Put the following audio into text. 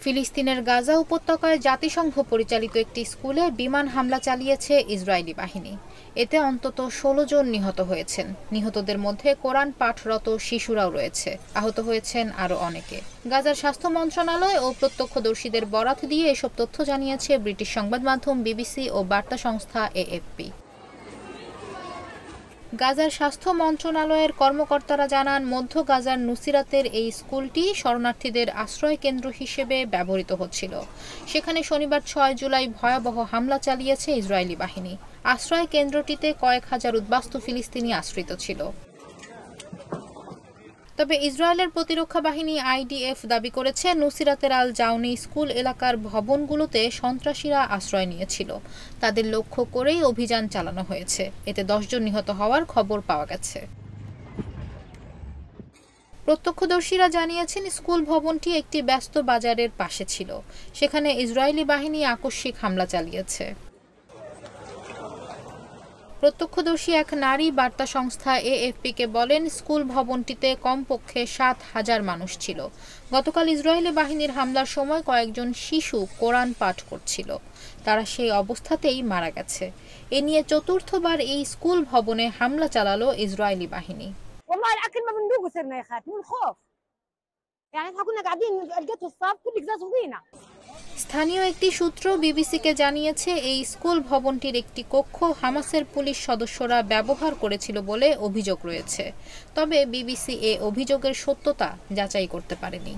ফিলিস্তিনের গাজা উপত্যকায় জাতিসংঘ পরিচালিত একটি স্কুলে বিমান হামলা চালিয়েছে ইসরায়েলি বাহিনী। এতে অন্তত ১৬ জন নিহত হয়েছেন। নিহতদের মধ্যে কোরআন পাঠরত শিশুরাও রয়েছে। আহত হয়েছেন আরও অনেকে। গাজার স্বাস্থ্য মন্ত্রণালয় ও প্রত্যক্ষদর্শীদের বরাত দিয়ে এসব তথ্য জানিয়েছে ব্রিটিশ সংবাদ মাধ্যম বিবিসি ও বার্তা সংস্থা এএফপি। গাজার স্বাস্থ্য মন্ত্রণালয়ের কর্মকর্তারা জানান, মধ্য গাজার নুসিরাতের এই স্কুলটি শরণার্থীদের আশ্রয় কেন্দ্র হিসেবে ব্যবহৃত হচ্ছিল। সেখানে শনিবার ৬ জুলাই ভয়াবহ হামলা চালিয়েছে ইসরায়েলি বাহিনী। আশ্রয় কেন্দ্রটিতে কয়েক হাজার উদ্বাস্তু ফিলিস্তিনি আশ্রিত ছিল। তবে ইসরায়েলের প্রতিরক্ষা বাহিনী আইডিএফ দাবি করেছে, নুসিরাতের আল জাউনি স্কুল এলাকার ভবনগুলোতে সন্ত্রাসীরা আশ্রয় নিয়েছিল। তাদের লক্ষ্য করেই অভিযান চালানো হয়েছে। এতে ১০ জন নিহত হওয়ার খবর পাওয়া গেছে। প্রত্যক্ষদর্শীরা জানিয়েছেন, স্কুল ভবনটি একটি ব্যস্ত বাজারের পাশে ছিল। সেখানে ইসরায়েলি বাহিনী আকস্মিক হামলা চালিয়েছে। প্রত্যক্ষদর্শী এক নারী বার্তা সংস্থা এএফপিকে বলেন, স্কুল ভবনটিতে কমপক্ষে ৭,০০০ মানুষ ছিল। গতকাল ইসরায়েলি বাহিনীর হামলার সময় কয়েকজন শিশু কোরআন পাঠ করছিল। তারা সেই অবস্থাতেই মারা গেছে। এ নিয়ে চতুর্থবার এই স্কুল ভবনে হামলা চালালো ইসরায়েলি বাহিনী। স্থানীয় একটি সূত্র বিবিসিকে জানিয়েছে, এই স্কুল ভবনটির একটি কক্ষ হামাসের পুলিশ সদস্যরা ব্যবহার করেছিল বলে অভিযোগ রয়েছে। তবে বিবিসি এ অভিযোগের সত্যতা যাচাই করতে পারেনি।